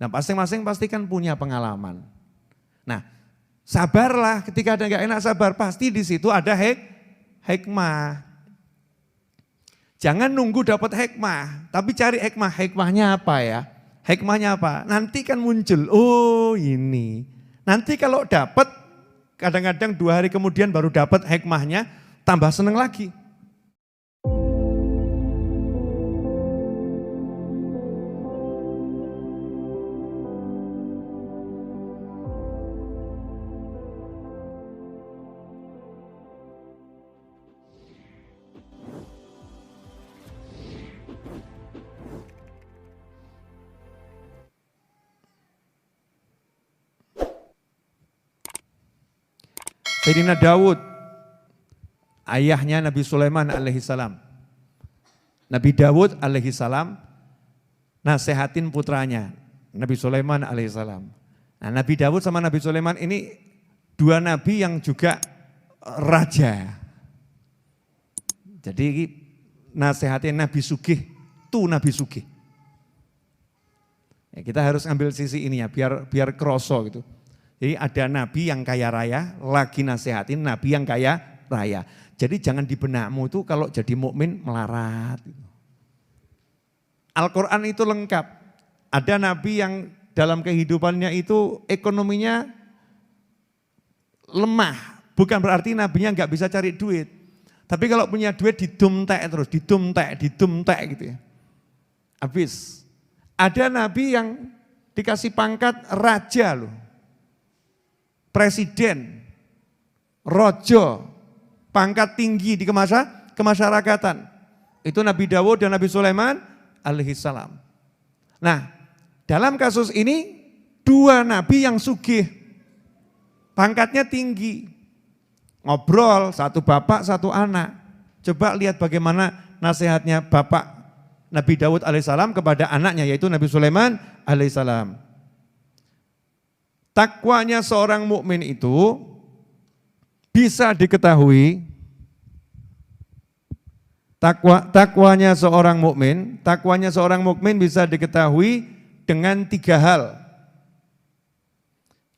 Nah masing-masing pasti kan punya pengalaman. Nah sabarlah ketika ada nggak enak sabar, pasti di situ ada hikmah. Jangan nunggu dapat hikmah, tapi cari hikmah. Hikmahnya apa ya? Hikmahnya apa? Nanti kan muncul, oh ini. Nanti kalau dapat, kadang-kadang 2 hari kemudian baru dapat hikmahnya, tambah seneng lagi. Sayyidina Daud, ayahnya Nabi Sulaiman alaihissalam. Nabi Daud alaihissalam nasehatin putranya, Nabi Sulaiman alaihissalam. Nah, Nabi Daud sama Nabi Sulaiman ini 2 nabi yang juga raja. Jadi nasehatin Nabi Sugih, tuh Nabi Sugih. Ya, kita harus ambil sisi ini ya, biar kroso gitu. Jadi ada nabi yang kaya raya, lagi nasehatin nabi yang kaya raya. Jadi jangan di benakmu itu kalau jadi mukmin melarat. Al-Quran itu lengkap. Ada nabi yang dalam kehidupannya itu ekonominya lemah. Bukan berarti nabinya nggak bisa cari duit. Tapi kalau punya duit didumtek terus, didumtek gitu ya. Habis. Ada nabi yang dikasih pangkat raja loh. Presiden, rojo, pangkat tinggi di kemasyarakatan. Itu Nabi Daud dan Nabi Sulaiman alaihissalam. Nah, dalam kasus ini 2 nabi yang sugih, pangkatnya tinggi. Ngobrol, 1 bapak, 1 anak. Coba lihat bagaimana nasihatnya bapak Nabi Daud alaihissalam kepada anaknya, yaitu Nabi Sulaiman alaihissalam. Takwanya seorang mukmin itu bisa diketahui, takwanya seorang mukmin bisa diketahui dengan 3 hal.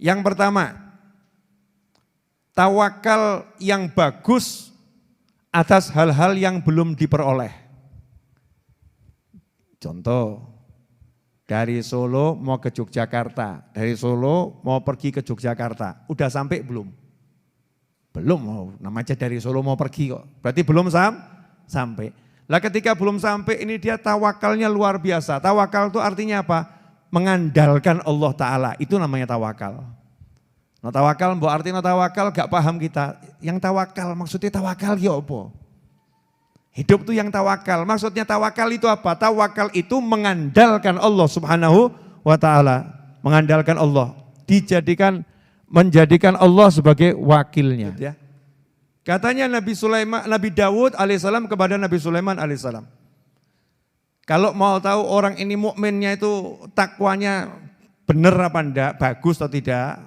Yang pertama, tawakal yang bagus atas hal-hal yang belum diperoleh. Contoh, dari Solo mau ke Yogyakarta, dari Solo mau pergi ke Yogyakarta, udah sampai belum? Belum, namanya dari Solo mau pergi kok, berarti belum sampai. Lah ketika belum sampai ini dia tawakalnya luar biasa. Tawakal itu artinya apa? Mengandalkan Allah Ta'ala, itu namanya tawakal. Nah tawakal, mbok artinya tawakal gak paham kita. Yang tawakal, maksudnya tawakal ya apa? Hidup itu yang tawakal, maksudnya tawakal itu apa? Tawakal itu mengandalkan Allah Subhanahu wa Ta'ala, mengandalkan Allah, menjadikan Allah sebagai wakilnya. Ya. Katanya Nabi Daud alaihissalam kepada Nabi Sulaiman alaihissalam, kalau mau tahu orang ini mukminnya itu takwanya benar apa enggak, bagus atau tidak,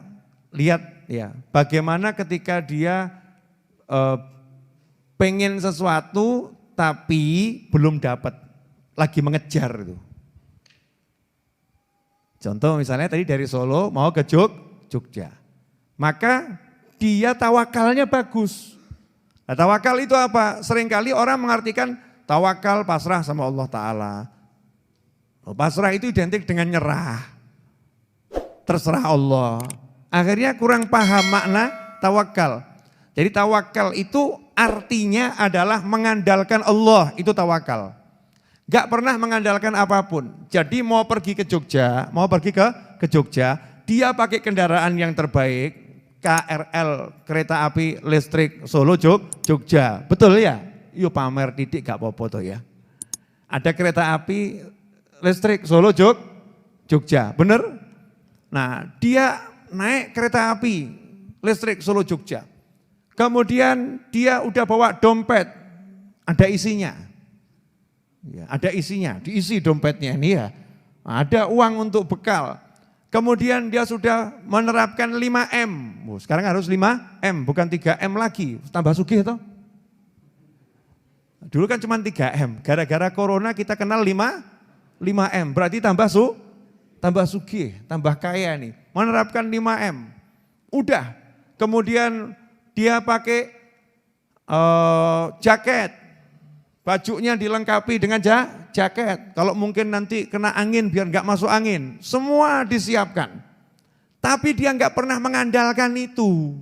lihat ya bagaimana ketika dia pengen sesuatu tapi belum dapat, lagi mengejar itu. Contoh misalnya tadi dari Solo mau ke Jogja, maka dia tawakalnya bagus. Nah, tawakal itu apa? Seringkali orang mengartikan tawakal pasrah sama Allah Ta'ala. Pasrah itu identik dengan nyerah, terserah Allah. Akhirnya kurang paham makna tawakal. Jadi tawakal itu artinya adalah mengandalkan Allah, itu tawakal. Gak pernah mengandalkan apapun. Jadi mau pergi ke Jogja, dia pakai kendaraan yang terbaik, KRL, kereta api listrik Solo Jogja. Betul ya? Yuk pamer titik gak apa-apa toh ya. Ada kereta api listrik Solo Jogja, bener? Nah dia naik kereta api listrik Solo Jogja. Kemudian dia udah bawa dompet, ada isinya. Ya, ada isinya, diisi dompetnya ini ya. Ada uang untuk bekal. Kemudian dia sudah menerapkan 5M. Sekarang harus 5M, bukan 3M lagi. Tambah sugih toh. Dulu kan cuma 3M. Gara-gara corona kita kenal 5M. Berarti tambah tambah sugih, tambah kaya nih. Menerapkan 5M. Udah. Kemudian dia pakai jaket. Bajunya dilengkapi dengan jaket. Kalau mungkin nanti kena angin biar nggak masuk angin. Semua disiapkan. Tapi dia nggak pernah mengandalkan itu.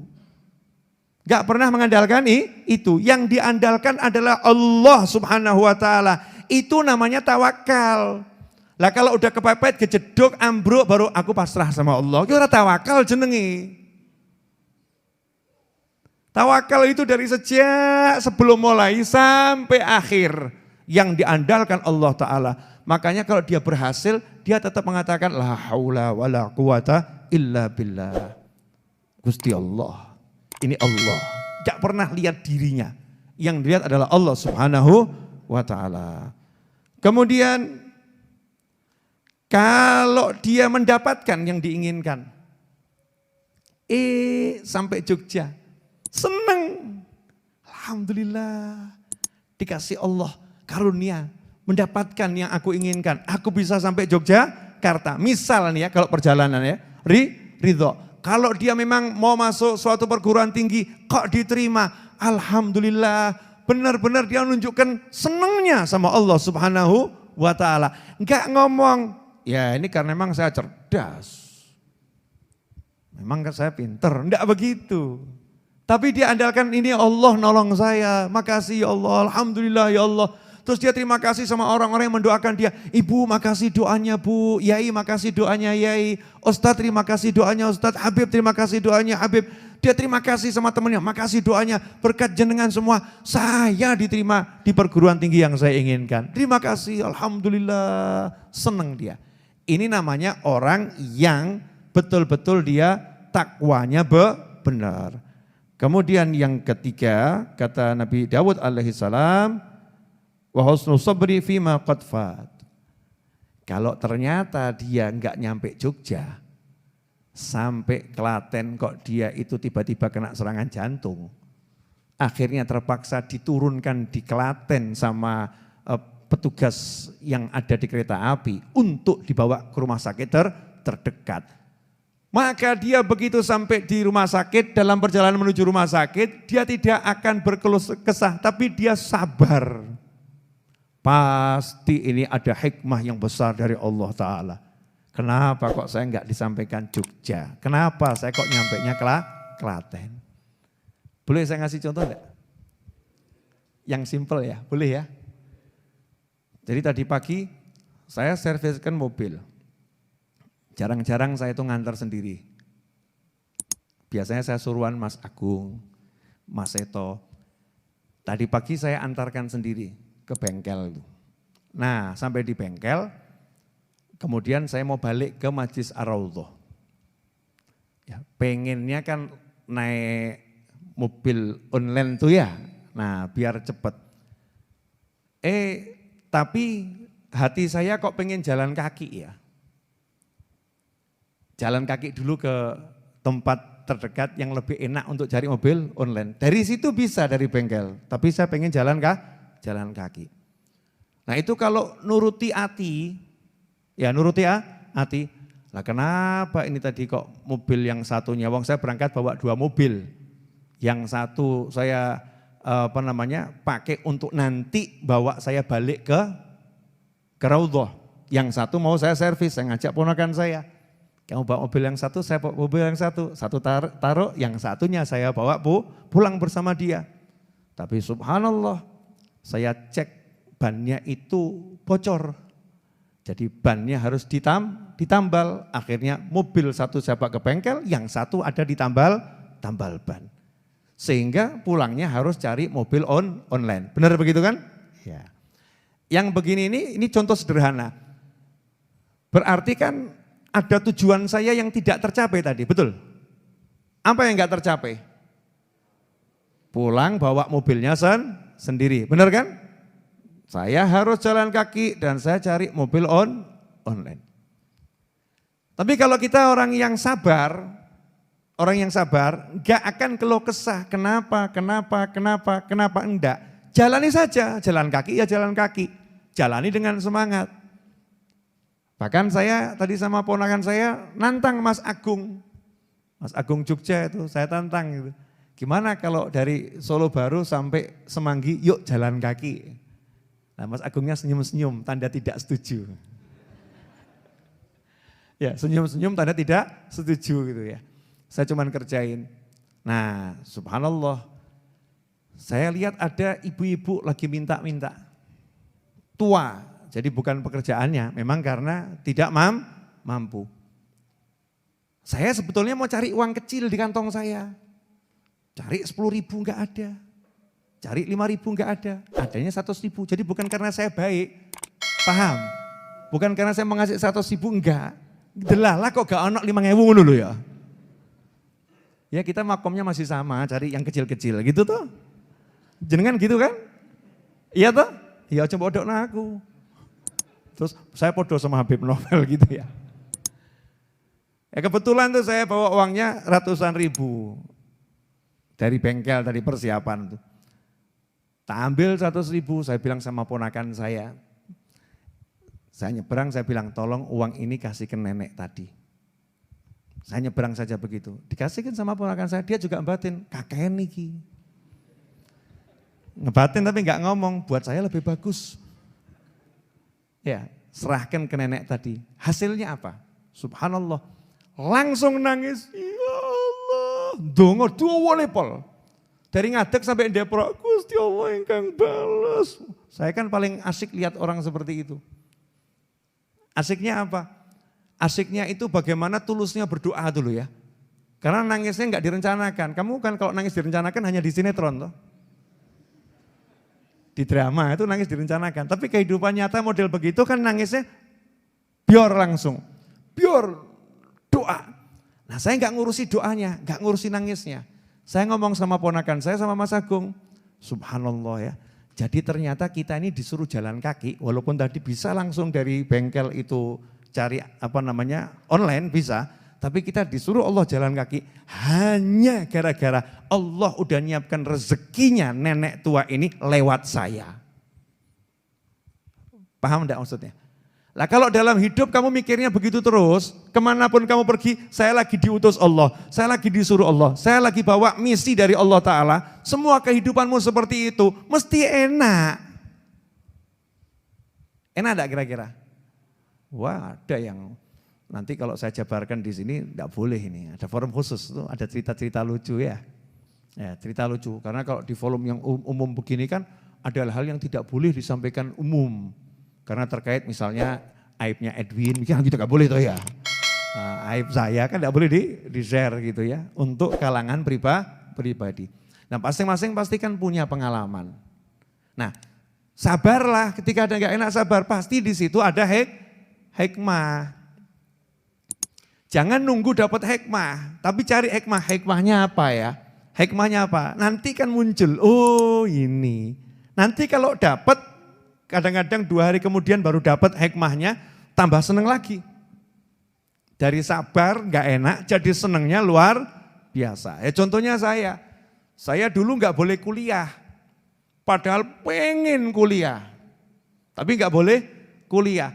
Nggak pernah mengandalkan itu. Yang diandalkan adalah Allah Subhanahu wa ta'ala. Itu namanya tawakal. Lah kalau udah kepepet, kejeduk, ambruk, baru aku pasrah sama Allah. Itu tawakal jenengi. Tawakal itu dari sejak sebelum mulai sampai akhir. Yang diandalkan Allah Ta'ala. Makanya kalau dia berhasil, dia tetap mengatakan, la haula wa la quwata illa billah. Gusti Allah. Ini Allah, gak pernah lihat dirinya. Yang dilihat adalah Allah Subhanahu wa ta'ala. Kemudian kalau dia mendapatkan yang diinginkan, sampai Jogja, senang. Alhamdulillah, dikasih Allah karunia, mendapatkan yang aku inginkan. Aku bisa sampai Yogyakarta. Misalnya kalau perjalanan ya, ridho. Kalau dia memang mau masuk suatu perguruan tinggi, kok diterima? Alhamdulillah, benar-benar dia menunjukkan senangnya sama Allah Subhanahu wa ta'ala. Enggak ngomong, ya ini karena memang saya cerdas. Memang saya pinter, enggak begitu. Tapi dia andalkan ini Allah nolong saya, makasih ya Allah, Alhamdulillah ya Allah. Terus dia terima kasih sama orang-orang yang mendoakan dia. Ibu makasih doanya Bu, Yai makasih doanya Yai, Ustadz terima kasih doanya Ustadz, Habib terima kasih doanya Habib. Dia terima kasih sama temannya, makasih doanya, berkat jenengan semua. Saya diterima di perguruan tinggi yang saya inginkan. Terima kasih, Alhamdulillah, senang dia. Ini namanya orang yang betul-betul dia takwanya benar. Kemudian yang ketiga, kata Nabi Dawud alaihissalam, wa husnul sabri fima qad fat. Kalau ternyata dia enggak nyampe Jogja, sampai Klaten kok dia itu tiba-tiba kena serangan jantung. Akhirnya terpaksa diturunkan di Klaten sama petugas yang ada di kereta api untuk dibawa ke rumah sakit terdekat. Maka dia begitu sampai di rumah sakit, dalam perjalanan menuju rumah sakit, dia tidak akan berkeluh kesah, tapi dia sabar. Pasti ini ada hikmah yang besar dari Allah Ta'ala. Kenapa kok saya enggak disampaikan Jogja? Kenapa saya kok nyampainya Klaten? Boleh saya ngasih contoh enggak? Yang simple ya, boleh ya? Jadi tadi pagi saya serviskan mobil. Jarang-jarang saya itu ngantar sendiri. Biasanya saya suruhan Mas Agung, Mas Seto. Tadi pagi saya antarkan sendiri ke bengkel itu. Nah, sampai di bengkel, kemudian saya mau balik ke Masjid Ar-Raudhah. Ya, pengennya kan naik mobil online tuh ya. Nah, biar cepet. Tapi hati saya kok pengen jalan kaki ya. Jalan kaki dulu ke tempat terdekat yang lebih enak untuk cari mobil online. Dari situ bisa dari bengkel, tapi saya pengen jalan kaki. Nah itu kalau nuruti hati, ya nuruti hati. Lah kenapa ini tadi kok mobil yang satunya, wong saya berangkat bawa 2 mobil. Yang satu saya pakai untuk nanti bawa saya balik ke Raudhah. Yang satu mau saya servis, saya ngajak ponakan saya. Kamu bawa mobil yang satu, saya bawa mobil yang satu. Satu taruh, yang satunya saya bawa pulang bersama dia. Tapi subhanallah, saya cek bannya itu bocor. Jadi bannya harus ditambal. Akhirnya mobil satu saya bawa ke bengkel, yang satu ada ditambal ban. Sehingga pulangnya harus cari mobil online. Benar begitu kan? Ya. Yang begini ini contoh sederhana. Berarti kan ada tujuan saya yang tidak tercapai tadi, betul? Apa yang enggak tercapai? Pulang bawa mobilnya sendiri, benar kan? Saya harus jalan kaki dan saya cari mobil online. Tapi kalau kita orang yang sabar enggak akan keluh kesah. Kenapa enggak. Jalani saja, jalan kaki ya jalan kaki. Jalani dengan semangat. Bahkan saya tadi sama ponakan saya nantang Mas Agung Jogja itu saya tantang gitu. Gimana kalau dari Solo Baru sampai Semanggi, yuk jalan kaki. Nah Mas Agungnya senyum-senyum, tanda tidak setuju. Ya senyum-senyum tanda tidak setuju gitu ya. Saya cuman kerjain. Nah subhanallah, saya lihat ada ibu-ibu lagi minta-minta. Tua, jadi bukan pekerjaannya, memang karena tidak mampu. Saya sebetulnya mau cari uang kecil di kantong saya. Cari 10.000 enggak ada. Cari 5.000 enggak ada. Adanya 100.000. Jadi bukan karena saya baik. Paham? Bukan karena saya mengasih 100.000 enggak. Delalah kok gak ono 5.000 dulu ya. Ya kita makomnya masih sama, cari yang kecil-kecil gitu tuh. Jenengan gitu kan? Iya toh? Ya coba bodoh aku. Terus saya podo sama Habib Novel gitu ya. Ya kebetulan tuh saya bawa uangnya ratusan ribu. Dari bengkel, dari persiapan tuh. Tak ambil 100.000, saya bilang sama ponakan saya. Saya nyebrang, saya bilang tolong uang ini kasih ke nenek tadi. Saya nyebrang saja begitu. Dikasihkan sama ponakan saya, dia juga ngebatin, kakek niki. Ngebatin tapi nggak ngomong, buat saya lebih bagus. Ya, serahkan ke nenek tadi. Hasilnya apa? Subhanallah. Langsung nangis, ya Allah. Dongo dua lepol. Dari ngadeg sampai Depok, Gusti Allah ingkang balas. Saya kan paling asik lihat orang seperti itu. Asiknya apa? Asiknya itu bagaimana tulusnya berdoa dulu ya. Karena nangisnya enggak direncanakan. Kamu kan kalau nangis direncanakan hanya di sinetron toh. Di drama itu nangis direncanakan. Tapi kehidupan nyata model begitu kan nangisnya biar langsung. Biar doa. Nah saya enggak ngurusi doanya, enggak ngurusi nangisnya. Saya ngomong sama ponakan saya sama Mas Agung. Subhanallah ya. Jadi ternyata kita ini disuruh jalan kaki, walaupun tadi bisa langsung dari bengkel itu cari online bisa, tapi kita disuruh Allah jalan kaki hanya gara-gara Allah udah nyiapkan rezekinya nenek tua ini lewat saya. Paham enggak maksudnya? Lah kalau dalam hidup kamu mikirnya begitu terus, kemanapun kamu pergi, saya lagi diutus Allah, saya lagi disuruh Allah, saya lagi bawa misi dari Allah Ta'ala, semua kehidupanmu seperti itu, mesti enak. Enak enggak kira-kira? Wah ada yang, nanti kalau saya jabarkan di sini enggak boleh ini, ada forum khusus, tuh ada cerita-cerita lucu ya. Ya cerita lucu, karena kalau di forum yang umum begini kan, ada hal yang tidak boleh disampaikan umum. Karena terkait misalnya aibnya Edwin, gitu gak boleh tuh ya. Nah, aib saya kan gak boleh di-share gitu ya, untuk kalangan pribadi. Nah masing-masing pasti kan punya pengalaman. Nah sabarlah ketika ada gak enak sabar, pasti di situ ada hikmah. Jangan nunggu dapat hikmah, tapi cari hikmah. Hikmahnya apa ya? Hikmahnya apa? Nanti kan muncul, oh ini. Nanti kalau dapat, kadang-kadang 2 hari kemudian baru dapat hikmahnya, tambah seneng lagi. Dari sabar gak enak jadi senengnya luar biasa. Ya contohnya saya dulu gak boleh kuliah, padahal pengen kuliah, tapi gak boleh kuliah.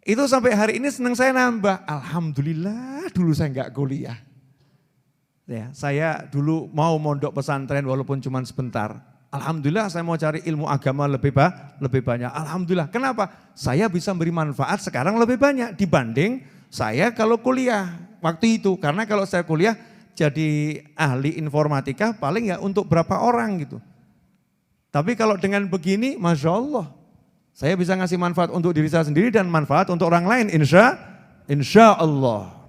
Itu sampai hari ini seneng saya nambah, alhamdulillah dulu saya gak kuliah. Ya, saya dulu mau mondok pesantren walaupun cuma sebentar. Alhamdulillah saya mau cari ilmu agama lebih banyak. Alhamdulillah. Kenapa? Saya bisa beri manfaat sekarang lebih banyak dibanding saya kalau kuliah waktu itu. Karena kalau saya kuliah jadi ahli informatika paling ya untuk berapa orang gitu. Tapi kalau dengan begini, Masya Allah. Saya bisa ngasih manfaat untuk diri saya sendiri dan manfaat untuk orang lain. Insya Allah.